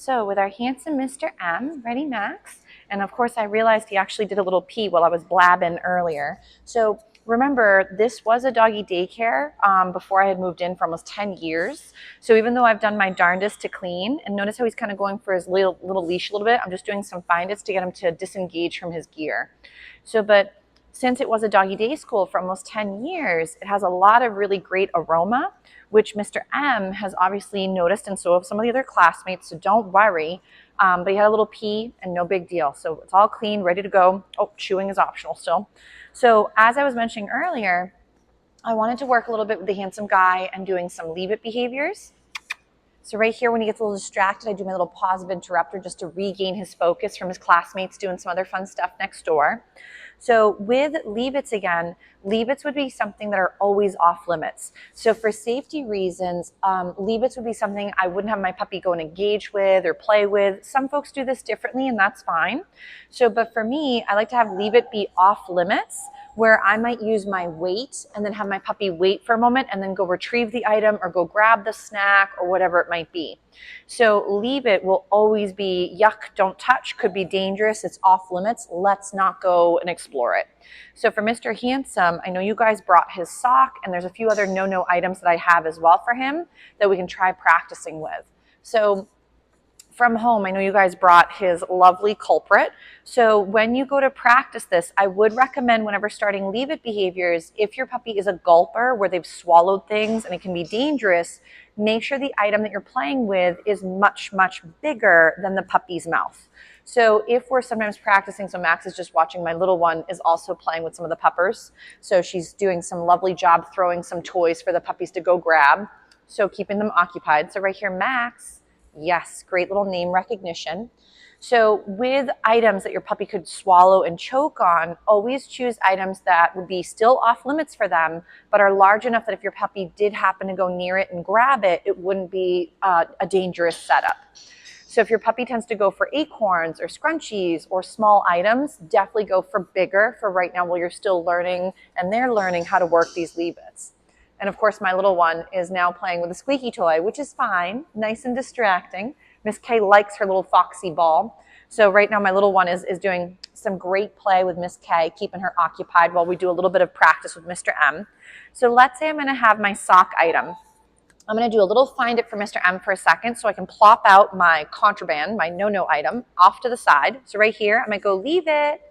So with our handsome Mr. M, ready Max? And of course I realized he actually did a little pee while I was blabbing earlier. So remember, this was a doggy daycare before I had moved in for almost 10 years. So even though I've done my darndest to clean, and notice how he's kind of going for his little leash a little bit, I'm just doing some findits to get him to disengage from his gear. But since it was a doggy day school for almost 10 years, it has a lot of really great aroma, which Mr. M has obviously noticed, and so have some of the other classmates, so don't worry. But he had a little pee and no big deal. So it's all clean, ready to go. Oh, chewing is optional still. So as I was mentioning earlier, I wanted to work a little bit with the handsome guy and doing some leave it behaviors. So right here, when he gets a little distracted, I do my little positive interrupter just to regain his focus from his classmates doing some other fun stuff next door. So with leave-its again, leave-its would be something that are always off limits. So for safety reasons, leave-its would be something I wouldn't have my puppy go and engage with or play with. Some folks do this differently, and that's fine. But for me, I like to have leave-it be off limits, where I might use my wait and then have my puppy wait for a moment and then go retrieve the item or go grab the snack or whatever it might be. So leave it will always be yuck, don't touch, could be dangerous, it's off limits, let's not go and explore it. So for Mr. Handsome, I know you guys brought his sock, and there's a few other no-no items that I have as well for him that we can try practicing with. So from home, I know you guys brought his lovely culprit. So when you go to practice this, I would recommend whenever starting leave it behaviors, if your puppy is a gulper where they've swallowed things and it can be dangerous, make sure the item that you're playing with is much, much bigger than the puppy's mouth. So if we're sometimes practicing, so Max is just watching, my little one is also playing with some of the puppers. So she's doing some lovely job throwing some toys for the puppies to go grab. So keeping them occupied. So right here, Max. Yes, great little name recognition. So with items that your puppy could swallow and choke on, always choose items that would be still off limits for them, but are large enough that if your puppy did happen to go near it and grab it, it wouldn't be a dangerous setup. So if your puppy tends to go for acorns or scrunchies or small items, definitely go for bigger for right now while you're still learning and they're learning how to work these leave-its. And of course, my little one is now playing with a squeaky toy, which is fine, nice and distracting. Miss Kay likes her little foxy ball. So right now my little one is doing some great play with Miss Kay, keeping her occupied while we do a little bit of practice with Mr. M. So let's say I'm gonna have my sock item. I'm gonna do a little find it for Mr. M for a second so I can plop out my contraband, my no-no item, off to the side. So right here, I might go leave it,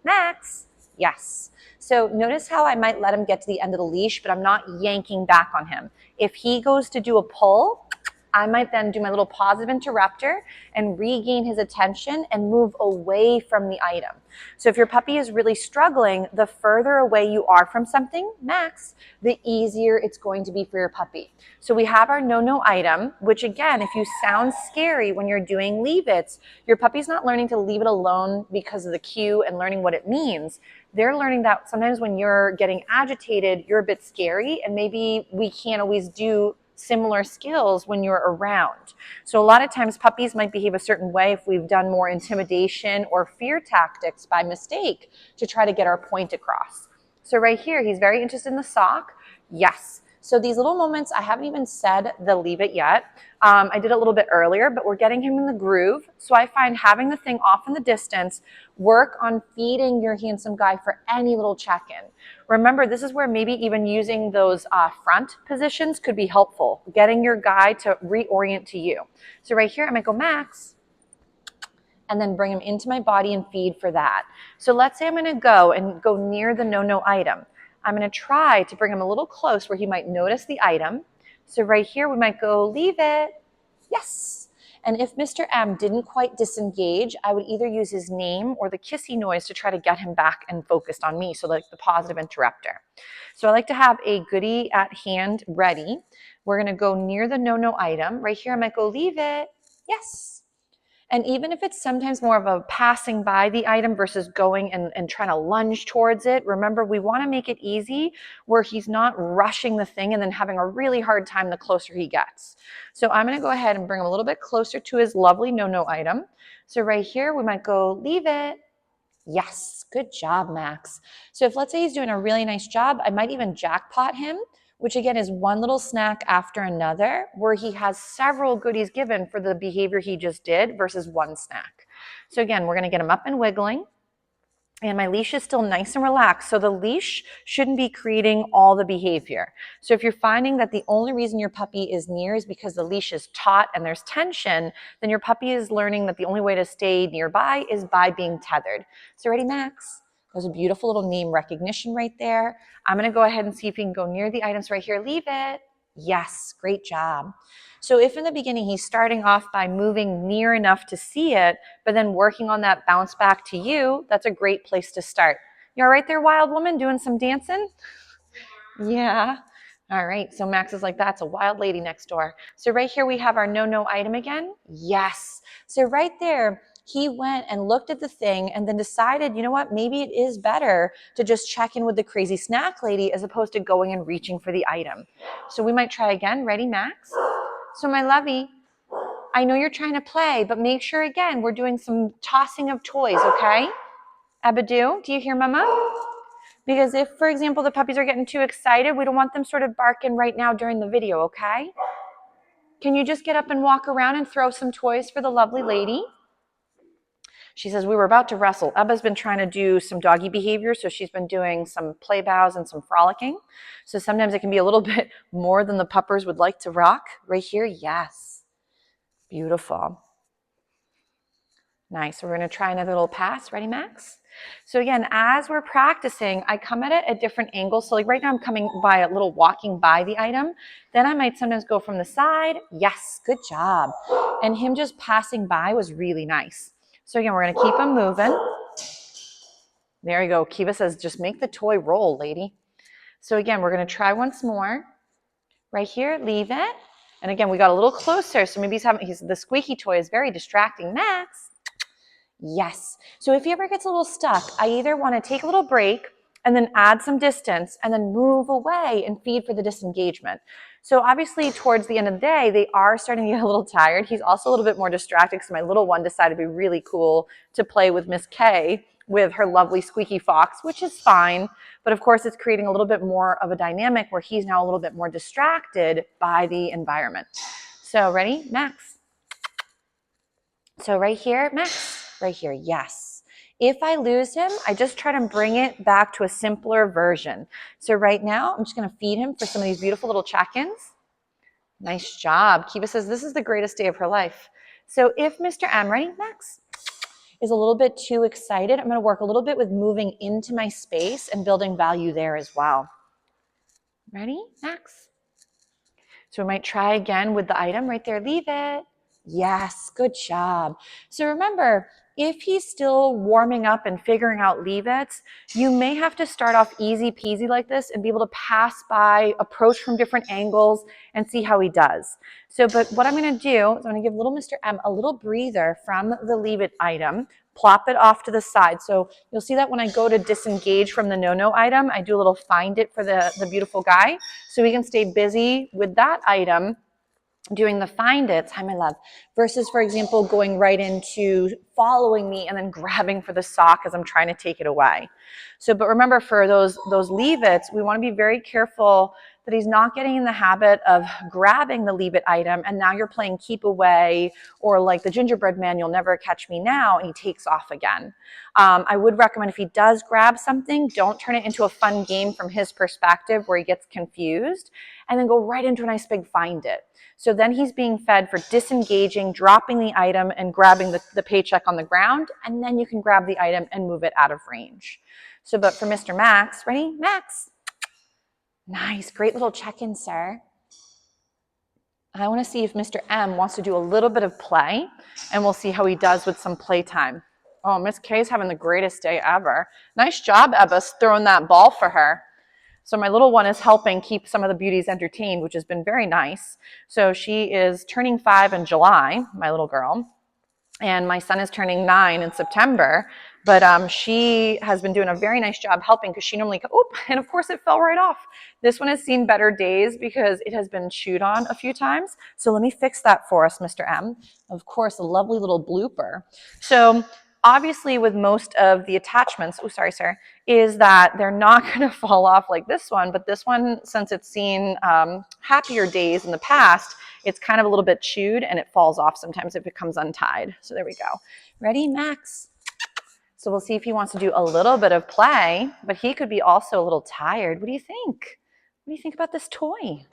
Max, yes. So notice how I might let him get to the end of the leash, but I'm not yanking back on him. If he goes to do a pull, I might then do my little positive interrupter and regain his attention and move away from the item. So if your puppy is really struggling, the further away you are from something, Max, the easier it's going to be for your puppy. So we have our no-no item, which again, if you sound scary when you're doing leave-its, your puppy's not learning to leave it alone because of the cue and learning what it means. They're learning that sometimes when you're getting agitated, you're a bit scary, and maybe we can't always do similar skills when you're around. So a lot of times puppies might behave a certain way if we've done more intimidation or fear tactics by mistake to try to get our point across. So right here, he's very interested in the sock. Yes. So these little moments, I haven't even said the leave it yet. I did a little bit earlier, but we're getting him in the groove. So I find having the thing off in the distance, work on feeding your handsome guy for any little check-in. Remember, this is where maybe even using those front positions could be helpful, getting your guy to reorient to you. So right here, I might go Max, and then bring him into my body and feed for that. So let's say I'm gonna go near the no-no item. I'm going to try to bring him a little close where he might notice the item. So right here, we might go, leave it. Yes. And if Mr. M didn't quite disengage, I would either use his name or the kissy noise to try to get him back and focused on me, so like the positive interrupter. So I like to have a goodie at hand ready. We're going to go near the no-no item. Right here, I might go, leave it. Yes. And even if it's sometimes more of a passing by the item versus going and trying to lunge towards it, remember, we want to make it easy where he's not rushing the thing and then having a really hard time the closer he gets. So I'm going to go ahead and bring him a little bit closer to his lovely no-no item. So right here, we might go, leave it. Yes, good job, Max. So if let's say he's doing a really nice job, I might even jackpot him which again is one little snack after another, where he has several goodies given for the behavior he just did versus one snack. So again, we're gonna get him up and wiggling. And my leash is still nice and relaxed. So the leash shouldn't be creating all the behavior. So if you're finding that the only reason your puppy is near is because the leash is taut and there's tension, then your puppy is learning that the only way to stay nearby is by being tethered. So ready, Max? There's a beautiful little name recognition right there. I'm going to go ahead and see if we can go near the items right here. Leave it. Yes, great job. So if in the beginning he's starting off by moving near enough to see it, but then working on that bounce back to you, that's a great place to start. You all right there, wild woman, doing some dancing? Yeah. All right, so Max is like, that's a wild lady next door. So right here we have our no item again. Yes. So right there, he went and looked at the thing and then decided, you know what, maybe it is better to just check in with the crazy snack lady as opposed to going and reaching for the item. So we might try again. Ready, Max? So my lovey, I know you're trying to play, but make sure again, we're doing some tossing of toys, okay? Abadoo, do you hear mama? Because if, for example, the puppies are getting too excited, we don't want them sort of barking right now during the video, okay? Can you just get up and walk around and throw some toys for the lovely lady? She says, we were about to wrestle. Ebba's been trying to do some doggy behavior, so she's been doing some play bows and some frolicking. So sometimes it can be a little bit more than the puppers would like to rock. Right here, yes. Beautiful. Nice. So we're going to try another little pass. Ready, Max? So again, as we're practicing, I come at it at different angles. So like right now I'm coming by a little walking by the item. Then I might sometimes go from the side. Yes, good job. And him just passing by was really nice. So again, we're going to keep him moving. There you go. Kiva says, just make the toy roll, lady. So again, we're going to try once more. Right here, leave it. And again, we got a little closer. So maybe the squeaky toy is very distracting. Max. Yes. So if he ever gets a little stuck, I either want to take a little break and then add some distance and then move away and feed for the disengagement. So obviously towards the end of the day, they are starting to get a little tired. He's also a little bit more distracted because my little one decided to be really cool to play with Miss K with her lovely squeaky fox, which is fine. But of course, it's creating a little bit more of a dynamic where he's now a little bit more distracted by the environment. So ready, Max? So right here, Max. Right here, yes. If I lose him, I just try to bring it back to a simpler version. So right now, I'm just going to feed him for some of these beautiful little check-ins. Nice job. Kiva says, this is the greatest day of her life. So if Mr. M, ready, Max, is a little bit too excited, I'm going to work a little bit with moving into my space and building value there as well. Ready, Max? So we might try again with the item right there. Leave it. Yes, good job. So remember, if he's still warming up and figuring out leave-its, you may have to start off easy peasy like this and be able to pass by, approach from different angles, and see how he does. So, but what I'm going to do is I'm going to give little Mr. M a little breather from the leave-it item, plop it off to the side. So you'll see that when I go to disengage from the no item, I do a little find it for the beautiful guy. So we can stay busy with that item doing the find its, hi my love, versus, for example, going right into following me and then grabbing for the sock as I'm trying to take it away. So, but remember for those leave its, we want to be very careful that he's not getting in the habit of grabbing the leave it item and now you're playing keep away or like the gingerbread man, you'll never catch me now, and he takes off again. I would recommend if he does grab something, don't turn it into a fun game from his perspective where he gets confused and then go right into a nice big find it. So then he's being fed for disengaging, dropping the item, and grabbing the paycheck on the ground, and then you can grab the item and move it out of range. So, but for Mr. Max, ready? Max. Nice, great little check-in, sir. I want to see if Mr. M wants to do a little bit of play, and we'll see how he does with some playtime. Oh, Miss K's having the greatest day ever. Nice job, Ebba's throwing that ball for her. So my little one is helping keep some of the beauties entertained, which has been very nice. So she is turning 5 in July, my little girl, and my son is turning 9 in September. But she has been doing a very nice job helping because she normally, and of course it fell right off. This one has seen better days because it has been chewed on a few times. So let me fix that for us, Mr. M. Of course, a lovely little blooper. So obviously with most of the attachments, oh, sorry, sir, is that they're not going to fall off like this one, but this one, since it's seen happier days in the past, it's kind of a little bit chewed and it falls off sometimes if it comes untied. So there we go. Ready, Max? So we'll see if he wants to do a little bit of play, but he could be also a little tired. What do you think? What do you think about this toy?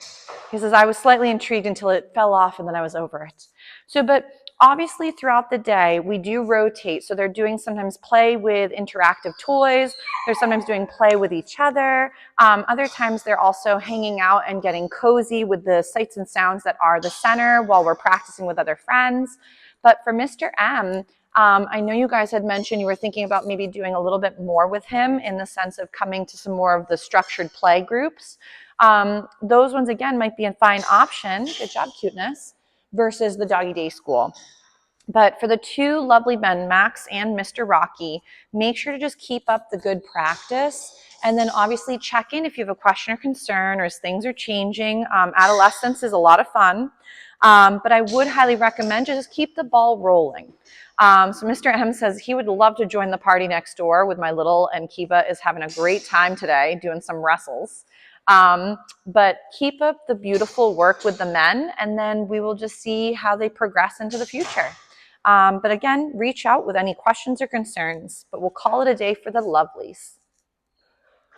He says, I was slightly intrigued until it fell off and then I was over it. So, but obviously throughout the day, we do rotate. So they're doing sometimes play with interactive toys. They're sometimes doing play with each other. Other times they're also hanging out and getting cozy with the sights and sounds that are the center while we're practicing with other friends. But for Mr. M, I know you guys had mentioned you were thinking about maybe doing a little bit more with him in the sense of coming to some more of the structured play groups. Those ones, again, might be a fine option. Good job, cuteness, versus the doggy day school. But for the two lovely men, Max and Mr. Rocky, make sure to just keep up the good practice. And then obviously check in if you have a question or concern or as things are changing. Adolescence is a lot of fun. But I would highly recommend just keep the ball rolling. So Mr. M says he would love to join the party next door with my little, and Kiva is having a great time today doing some wrestles. But keep up the beautiful work with the men, and then we will just see how they progress into the future. But again, reach out with any questions or concerns, but we'll call it a day for the lovelies.